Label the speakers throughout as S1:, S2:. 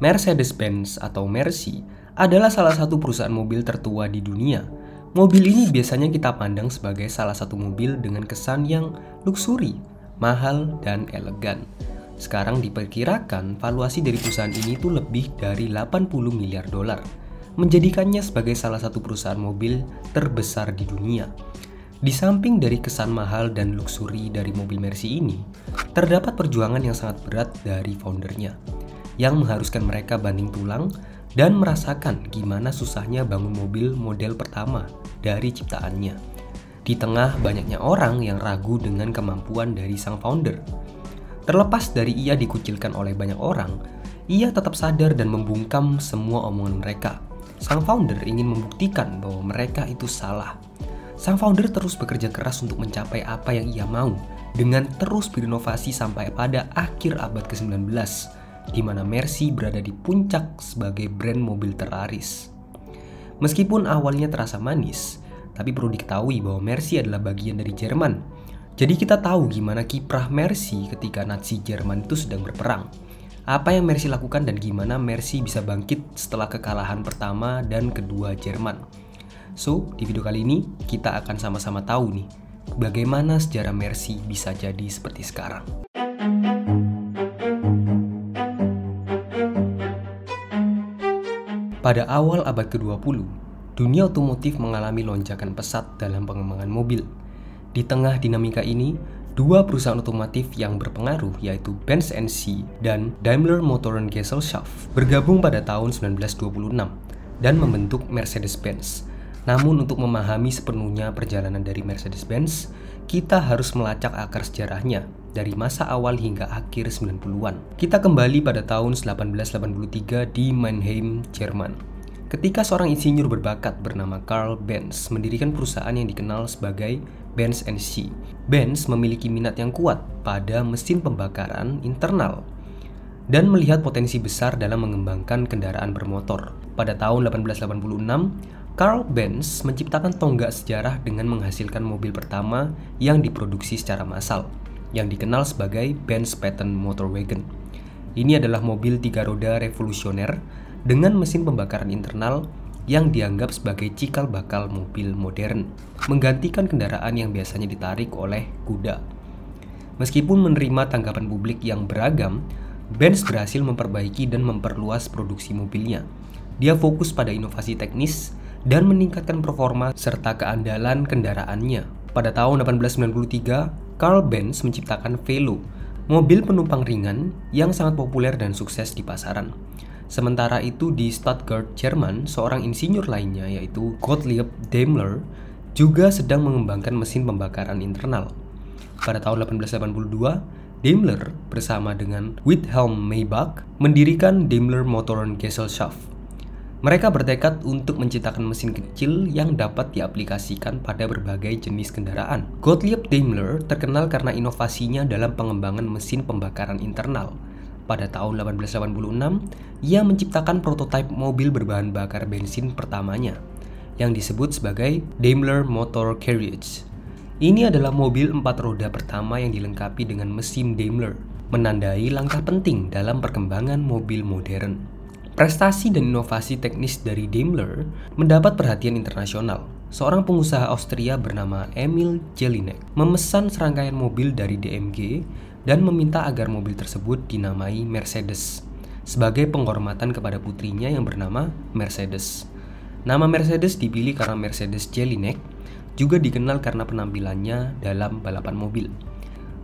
S1: Mercedes-Benz atau Mercy adalah salah satu perusahaan mobil tertua di dunia. Mobil ini biasanya kita pandang sebagai salah satu mobil dengan kesan yang luksuri, mahal, dan elegan. Sekarang diperkirakan valuasi dari perusahaan ini tuh lebih dari 80 miliar dolar, menjadikannya sebagai salah satu perusahaan mobil terbesar di dunia. Di samping dari kesan mahal dan luksuri dari mobil Mercy ini, terdapat perjuangan yang sangat berat dari foundernya, yang mengharuskan mereka banting tulang dan merasakan gimana susahnya bangun mobil model pertama dari ciptaannya. Di tengah banyaknya orang yang ragu dengan kemampuan dari sang founder. Terlepas dari ia dikucilkan oleh banyak orang, ia tetap sadar dan membungkam semua omongan mereka. Sang founder ingin membuktikan bahwa mereka itu salah. Sang founder terus bekerja keras untuk mencapai apa yang ia mau, dengan terus berinovasi sampai pada akhir abad ke-19, di mana Mercy berada di puncak sebagai brand mobil terlaris. Meskipun awalnya terasa manis, tapi perlu diketahui bahwa Mercy adalah bagian dari Jerman. Jadi kita tahu gimana kiprah Mercy ketika Nazi Jerman itu sedang berperang. Apa yang Mercy lakukan dan gimana Mercy bisa bangkit setelah kekalahan pertama dan kedua Jerman. So, di video kali ini kita akan sama-sama tahu nih, bagaimana sejarah Mercy bisa jadi seperti sekarang. Pada awal abad ke-20, dunia otomotif mengalami lonjakan pesat dalam pengembangan mobil. Di tengah dinamika ini, dua perusahaan otomotif yang berpengaruh yaitu Benz NC dan Daimler Motor Gesellschaft bergabung pada tahun 1926 dan membentuk Mercedes-Benz. Namun untuk memahami sepenuhnya perjalanan dari Mercedes-Benz, kita harus melacak akar sejarahnya dari masa awal hingga akhir 90-an. Kita kembali pada tahun 1883 di Mannheim, Jerman. Ketika seorang insinyur berbakat bernama Karl Benz mendirikan perusahaan yang dikenal sebagai Benz NC. Benz memiliki minat yang kuat pada mesin pembakaran internal dan melihat potensi besar dalam mengembangkan kendaraan bermotor. Pada tahun 1886, Karl Benz menciptakan tonggak sejarah dengan menghasilkan mobil pertama yang diproduksi secara massal, yang dikenal sebagai Benz Patent Motor Wagon. Ini adalah mobil 3 roda revolusioner dengan mesin pembakaran internal yang dianggap sebagai cikal bakal mobil modern, menggantikan kendaraan yang biasanya ditarik oleh kuda. Meskipun menerima tanggapan publik yang beragam, Benz berhasil memperbaiki dan memperluas produksi mobilnya. Dia fokus pada inovasi teknis dan meningkatkan performa serta keandalan kendaraannya. Pada tahun 1893, Karl Benz menciptakan Velo, mobil penumpang ringan yang sangat populer dan sukses di pasaran. Sementara itu di Stuttgart, Jerman, seorang insinyur lainnya yaitu Gottlieb Daimler juga sedang mengembangkan mesin pembakaran internal. Pada tahun 1882, Daimler bersama dengan Wilhelm Maybach mendirikan Daimler Motor Gesellschaft. Mereka bertekad untuk menciptakan mesin kecil yang dapat diaplikasikan pada berbagai jenis kendaraan. Gottlieb Daimler terkenal karena inovasinya dalam pengembangan mesin pembakaran internal. Pada tahun 1886, ia menciptakan prototipe mobil berbahan bakar bensin pertamanya, yang disebut sebagai Daimler Motor Carriage. Ini adalah mobil 4 roda pertama yang dilengkapi dengan mesin Daimler, menandai langkah penting dalam perkembangan mobil modern. Prestasi dan inovasi teknis dari Daimler mendapat perhatian internasional. Seorang pengusaha Austria bernama Emil Jelinek memesan serangkaian mobil dari DMG dan meminta agar mobil tersebut dinamai Mercedes sebagai penghormatan kepada putrinya yang bernama Mercedes. Nama Mercedes dipilih karena Mercedes Jelinek juga dikenal karena penampilannya dalam balapan mobil.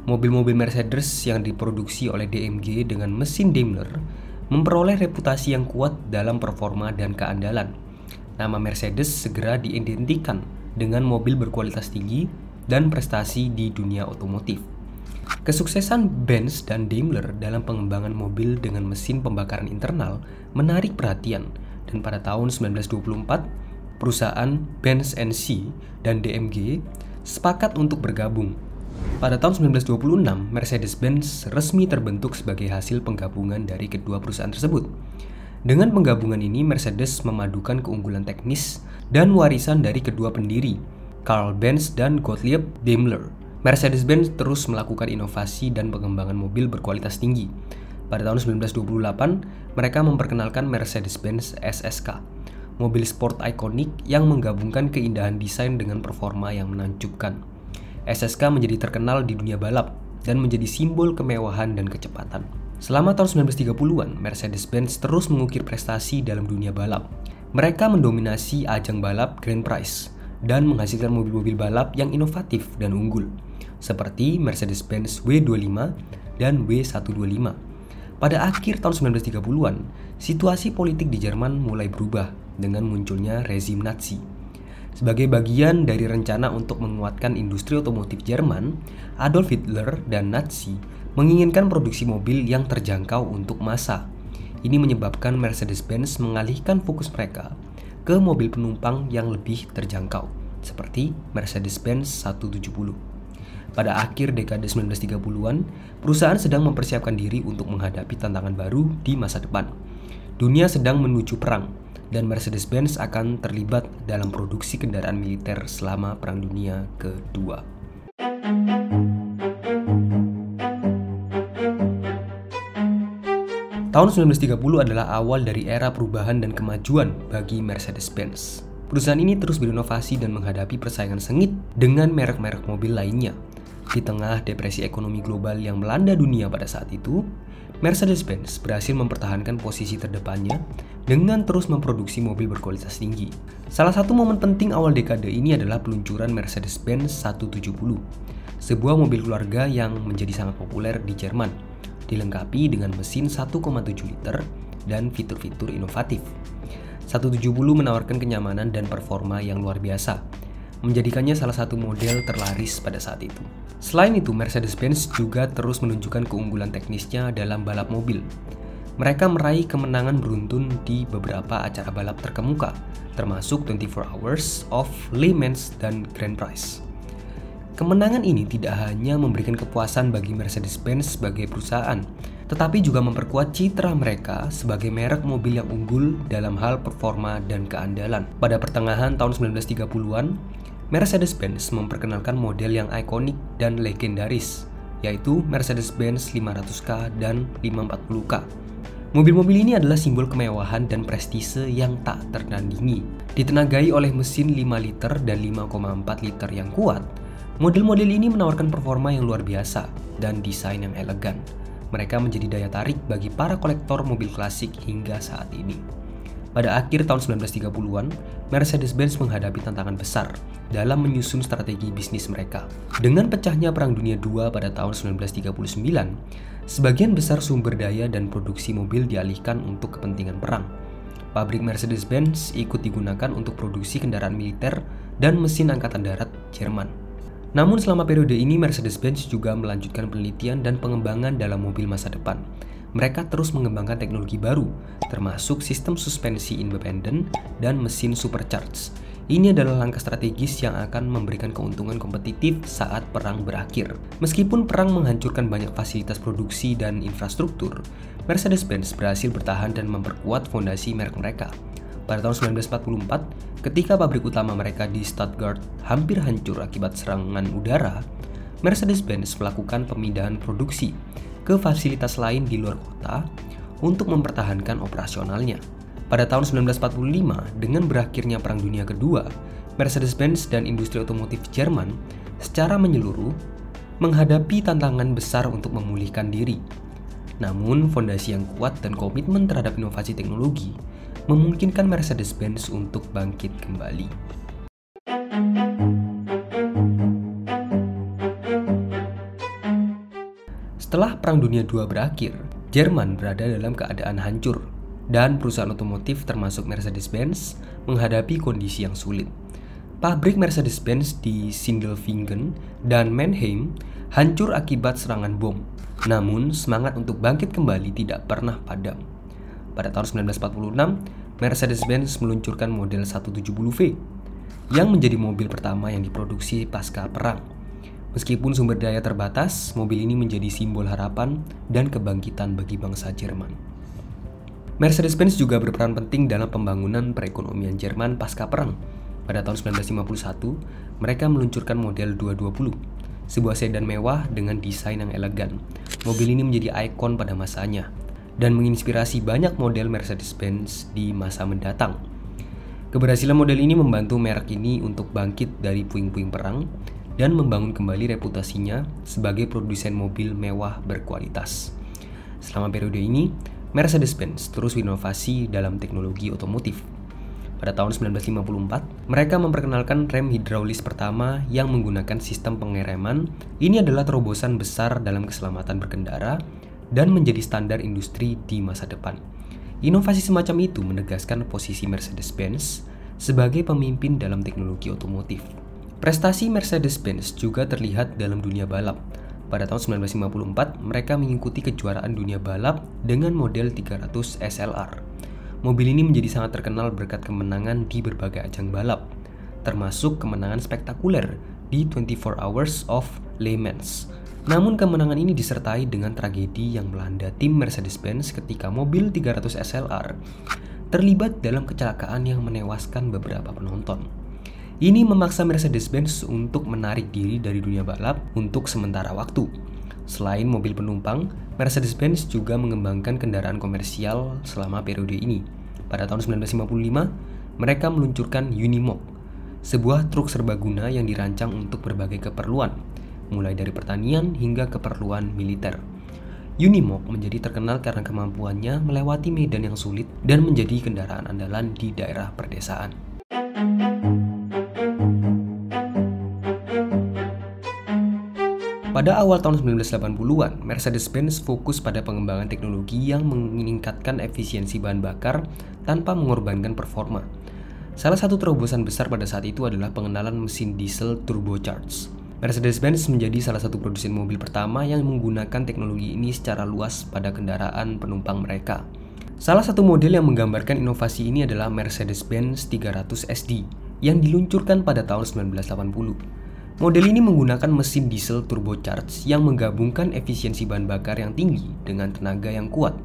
S1: Mobil-mobil Mercedes yang diproduksi oleh DMG dengan mesin Daimler memperoleh reputasi yang kuat dalam performa dan keandalan. Nama Mercedes segera diidentikan dengan mobil berkualitas tinggi dan prestasi di dunia otomotif. Kesuksesan Benz dan Daimler dalam pengembangan mobil dengan mesin pembakaran internal menarik perhatian, dan pada tahun 1924, perusahaan Benz NC dan DMG sepakat untuk bergabung. Pada tahun 1926, Mercedes-Benz resmi terbentuk sebagai hasil penggabungan dari kedua perusahaan tersebut. Dengan penggabungan ini, Mercedes memadukan keunggulan teknis dan warisan dari kedua pendiri, Karl Benz dan Gottlieb Daimler. Mercedes-Benz terus melakukan inovasi dan pengembangan mobil berkualitas tinggi. Pada tahun 1928, mereka memperkenalkan Mercedes-Benz SSK, mobil sport ikonik yang menggabungkan keindahan desain dengan performa yang menakjubkan. SSK menjadi terkenal di dunia balap dan menjadi simbol kemewahan dan kecepatan. Selama tahun 1930-an, Mercedes-Benz terus mengukir prestasi dalam dunia balap. Mereka mendominasi ajang balap Grand Prix dan menghasilkan mobil-mobil balap yang inovatif dan unggul, seperti Mercedes-Benz W25 dan W125. Pada akhir tahun 1930-an, situasi politik di Jerman mulai berubah dengan munculnya rezim Nazi. Sebagai bagian dari rencana untuk menguatkan industri otomotif Jerman, Adolf Hitler dan Nazi menginginkan produksi mobil yang terjangkau untuk massa. Ini menyebabkan Mercedes-Benz mengalihkan fokus mereka ke mobil penumpang yang lebih terjangkau, seperti Mercedes-Benz 170. Pada akhir dekade 1930-an, perusahaan sedang mempersiapkan diri untuk menghadapi tantangan baru di masa depan. Dunia sedang menuju perang, dan Mercedes-Benz akan terlibat dalam produksi kendaraan militer selama Perang Dunia Kedua. Tahun 1930 adalah awal dari era perubahan dan kemajuan bagi Mercedes-Benz. Perusahaan ini terus berinovasi dan menghadapi persaingan sengit dengan merek-merek mobil lainnya. Di tengah depresi ekonomi global yang melanda dunia pada saat itu, Mercedes-Benz berhasil mempertahankan posisi terdepannya dengan terus memproduksi mobil berkualitas tinggi. Salah satu momen penting awal dekade ini adalah peluncuran Mercedes-Benz 170, sebuah mobil keluarga yang menjadi sangat populer di Jerman, dilengkapi dengan mesin 1,7 liter dan fitur-fitur inovatif. 170 menawarkan kenyamanan dan performa yang luar biasa, menjadikannya salah satu model terlaris pada saat itu. Selain itu, Mercedes-Benz juga terus menunjukkan keunggulan teknisnya dalam balap mobil. Mereka meraih kemenangan beruntun di beberapa acara balap terkemuka, termasuk 24 Hours of Le Mans dan Grand Prix. Kemenangan ini tidak hanya memberikan kepuasan bagi Mercedes-Benz sebagai perusahaan, tetapi juga memperkuat citra mereka sebagai merek mobil yang unggul dalam hal performa dan keandalan. Pada pertengahan tahun 1930-an, Mercedes-Benz memperkenalkan model yang ikonik dan legendaris, yaitu Mercedes-Benz 500K dan 540K. Mobil-mobil ini adalah simbol kemewahan dan prestise yang tak tertandingi. Ditenagai oleh mesin 5 liter dan 5,4 liter yang kuat, model-model ini menawarkan performa yang luar biasa dan desain yang elegan. Mereka menjadi daya tarik bagi para kolektor mobil klasik hingga saat ini. Pada akhir tahun 1930-an, Mercedes-Benz menghadapi tantangan besar dalam menyusun strategi bisnis mereka. Dengan pecahnya Perang Dunia II pada tahun 1939, sebagian besar sumber daya dan produksi mobil dialihkan untuk kepentingan perang. Pabrik Mercedes-Benz ikut digunakan untuk produksi kendaraan militer dan mesin angkatan darat Jerman. Namun selama periode ini, Mercedes-Benz juga melanjutkan penelitian dan pengembangan dalam mobil masa depan. Mereka terus mengembangkan teknologi baru, termasuk sistem suspensi independen dan mesin supercharged. Ini adalah langkah strategis yang akan memberikan keuntungan kompetitif saat perang berakhir. Meskipun perang menghancurkan banyak fasilitas produksi dan infrastruktur, Mercedes-Benz berhasil bertahan dan memperkuat fondasi merek mereka. Pada tahun 1944, ketika pabrik utama mereka di Stuttgart hampir hancur akibat serangan udara, Mercedes-Benz melakukan pemindahan produksi ke fasilitas lain di luar kota untuk mempertahankan operasionalnya. Pada tahun 1945, dengan berakhirnya Perang Dunia Kedua, Mercedes-Benz dan industri otomotif Jerman secara menyeluruh menghadapi tantangan besar untuk memulihkan diri. Namun, fondasi yang kuat dan komitmen terhadap inovasi teknologi memungkinkan Mercedes-Benz untuk bangkit kembali. Setelah Perang Dunia II berakhir, Jerman berada dalam keadaan hancur, dan perusahaan otomotif termasuk Mercedes-Benz menghadapi kondisi yang sulit. Pabrik Mercedes-Benz di Sindelfingen dan Mannheim hancur akibat serangan bom. Namun, semangat untuk bangkit kembali tidak pernah padam. Pada tahun 1946, Mercedes-Benz meluncurkan model 170V, yang menjadi mobil pertama yang diproduksi pasca perang. Meskipun sumber daya terbatas, mobil ini menjadi simbol harapan dan kebangkitan bagi bangsa Jerman. Mercedes-Benz juga berperan penting dalam pembangunan perekonomian Jerman pasca perang. Pada tahun 1951, mereka meluncurkan model 220, sebuah sedan mewah dengan desain yang elegan. Mobil ini menjadi ikon pada masanya dan menginspirasi banyak model Mercedes-Benz di masa mendatang. Keberhasilan model ini membantu merek ini untuk bangkit dari puing-puing perang dan membangun kembali reputasinya sebagai produsen mobil mewah berkualitas. Selama periode ini, Mercedes-Benz terus berinovasi dalam teknologi otomotif. Pada tahun 1954, mereka memperkenalkan rem hidraulis pertama yang menggunakan sistem pengereman. Ini adalah terobosan besar dalam keselamatan berkendara dan menjadi standar industri di masa depan. Inovasi semacam itu menegaskan posisi Mercedes-Benz sebagai pemimpin dalam teknologi otomotif. Prestasi Mercedes-Benz juga terlihat dalam dunia balap. Pada tahun 1954, mereka mengikuti kejuaraan dunia balap dengan model 300 SLR. Mobil ini menjadi sangat terkenal berkat kemenangan di berbagai ajang balap, termasuk kemenangan spektakuler di 24 Hours of Le Mans. Namun kemenangan ini disertai dengan tragedi yang melanda tim Mercedes-Benz ketika mobil 300 SLR terlibat dalam kecelakaan yang menewaskan beberapa penonton. Ini memaksa Mercedes-Benz untuk menarik diri dari dunia balap untuk sementara waktu. Selain mobil penumpang, Mercedes-Benz juga mengembangkan kendaraan komersial selama periode ini. Pada tahun 1955, mereka meluncurkan Unimog, sebuah truk serbaguna yang dirancang untuk berbagai keperluan, mulai dari pertanian hingga keperluan militer. Unimog menjadi terkenal karena kemampuannya melewati medan yang sulit dan menjadi kendaraan andalan di daerah perdesaan. Pada awal tahun 1980-an, Mercedes-Benz fokus pada pengembangan teknologi yang meningkatkan efisiensi bahan bakar tanpa mengorbankan performa. Salah satu terobosan besar pada saat itu adalah pengenalan mesin diesel turbocharged. Mercedes-Benz menjadi salah satu produsen mobil pertama yang menggunakan teknologi ini secara luas pada kendaraan penumpang mereka. Salah satu model yang menggambarkan inovasi ini adalah Mercedes-Benz 300 SD yang diluncurkan pada tahun 1980. Model ini menggunakan mesin diesel turbocharged yang menggabungkan efisiensi bahan bakar yang tinggi dengan tenaga yang kuat.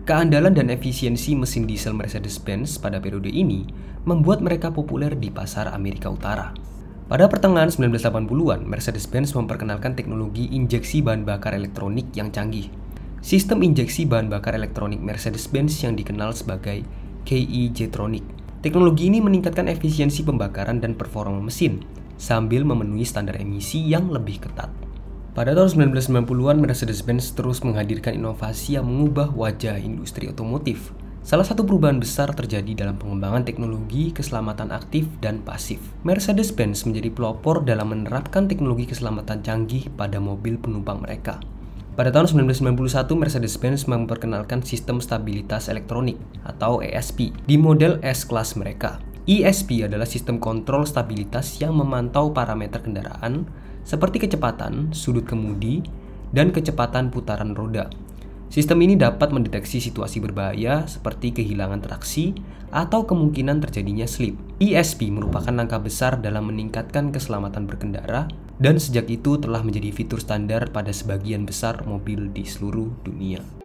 S1: Keandalan dan efisiensi mesin diesel Mercedes-Benz pada periode ini membuat mereka populer di pasar Amerika Utara. Pada pertengahan 1980-an, Mercedes-Benz memperkenalkan teknologi injeksi bahan bakar elektronik yang canggih. Sistem injeksi bahan bakar elektronik Mercedes-Benz yang dikenal sebagai KE Jetronic. Teknologi ini meningkatkan efisiensi pembakaran dan performa mesin, sambil memenuhi standar emisi yang lebih ketat. Pada tahun 1990-an, Mercedes-Benz terus menghadirkan inovasi yang mengubah wajah industri otomotif. Salah satu perubahan besar terjadi dalam pengembangan teknologi keselamatan aktif dan pasif. Mercedes-Benz menjadi pelopor dalam menerapkan teknologi keselamatan canggih pada mobil penumpang mereka. Pada tahun 1991, Mercedes-Benz memperkenalkan sistem stabilitas elektronik atau ESP di model S-Class mereka. ESP adalah sistem kontrol stabilitas yang memantau parameter kendaraan seperti kecepatan, sudut kemudi, dan kecepatan putaran roda. Sistem ini dapat mendeteksi situasi berbahaya seperti kehilangan traksi atau kemungkinan terjadinya slip. ESP merupakan langkah besar dalam meningkatkan keselamatan berkendara dan sejak itu telah menjadi fitur standar pada sebagian besar mobil di seluruh dunia.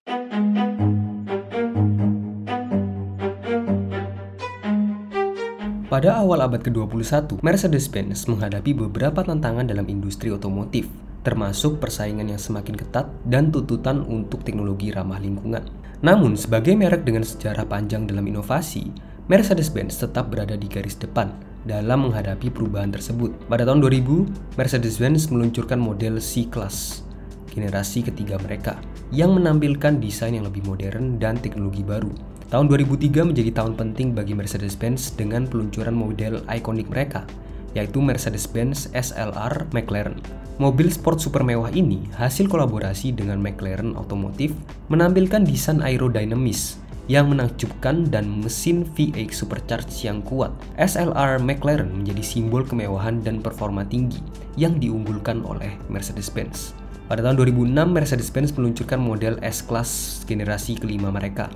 S1: Pada awal abad ke-21, Mercedes-Benz menghadapi beberapa tantangan dalam industri otomotif, termasuk persaingan yang semakin ketat dan tuntutan untuk teknologi ramah lingkungan. Namun, sebagai merek dengan sejarah panjang dalam inovasi, Mercedes-Benz tetap berada di garis depan dalam menghadapi perubahan tersebut. Pada tahun 2000, Mercedes-Benz meluncurkan model C-Class, generasi ketiga mereka, yang menampilkan desain yang lebih modern dan teknologi baru. Tahun 2003 menjadi tahun penting bagi Mercedes-Benz dengan peluncuran model ikonik mereka, yaitu Mercedes-Benz SLR McLaren. Mobil sport super mewah ini hasil kolaborasi dengan McLaren Automotive, menampilkan desain aerodinamis yang menakjubkan dan mesin V8 supercharged yang kuat. SLR McLaren menjadi simbol kemewahan dan performa tinggi yang diunggulkan oleh Mercedes-Benz. Pada tahun 2006, Mercedes-Benz meluncurkan model S-Class generasi kelima mereka.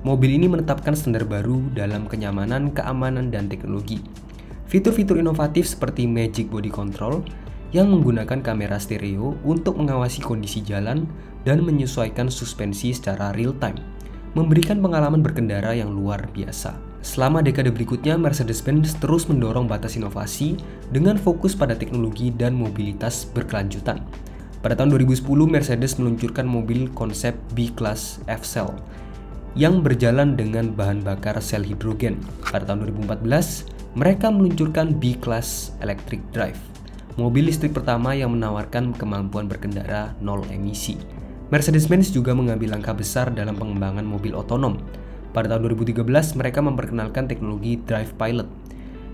S1: Mobil ini menetapkan standar baru dalam kenyamanan, keamanan, dan teknologi. Fitur-fitur inovatif seperti Magic Body Control yang menggunakan kamera stereo untuk mengawasi kondisi jalan dan menyesuaikan suspensi secara real time, memberikan pengalaman berkendara yang luar biasa. Selama dekade berikutnya, Mercedes-Benz terus mendorong batas inovasi dengan fokus pada teknologi dan mobilitas berkelanjutan. Pada tahun 2010, Mercedes meluncurkan mobil konsep B-Class F-Cell yang berjalan dengan bahan bakar sel hidrogen. Pada tahun 2014, mereka meluncurkan B-Class Electric Drive, mobil listrik pertama yang menawarkan kemampuan berkendara nol emisi. Mercedes-Benz juga mengambil langkah besar dalam pengembangan mobil otonom. Pada tahun 2013, mereka memperkenalkan teknologi Drive Pilot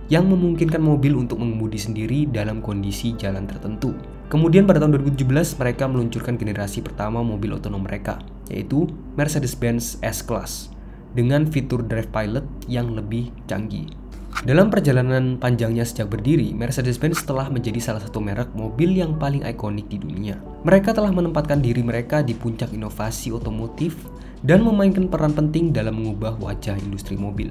S1: yang memungkinkan mobil untuk mengemudi sendiri dalam kondisi jalan tertentu. Kemudian pada tahun 2017, mereka meluncurkan generasi pertama mobil otonom mereka, yaitu Mercedes-Benz S-Class, dengan fitur Drive Pilot yang lebih canggih. Dalam perjalanan panjangnya sejak berdiri, Mercedes-Benz telah menjadi salah satu merek mobil yang paling ikonik di dunia. Mereka telah menempatkan diri mereka di puncak inovasi otomotif dan memainkan peran penting dalam mengubah wajah industri mobil.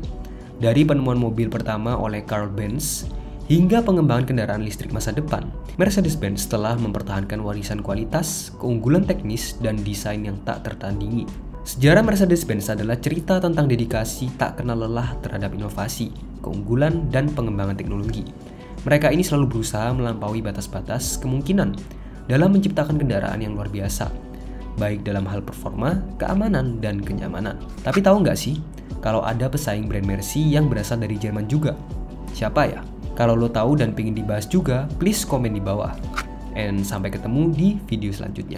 S1: Dari penemuan mobil pertama oleh Carl Benz hingga pengembangan kendaraan listrik masa depan, Mercedes-Benz telah mempertahankan warisan kualitas, keunggulan teknis, dan desain yang tak tertandingi. Sejarah Mercedes-Benz adalah cerita tentang dedikasi tak kenal lelah terhadap inovasi, keunggulan, dan pengembangan teknologi. Mereka ini selalu berusaha melampaui batas-batas kemungkinan dalam menciptakan kendaraan yang luar biasa, baik dalam hal performa, keamanan, dan kenyamanan. Tapi tahu nggak sih, kalau ada pesaing brand Mercy yang berasal dari Jerman juga? Siapa ya? Kalau lo tahu dan pengen dibahas juga, please komen di bawah. And sampai ketemu di video selanjutnya.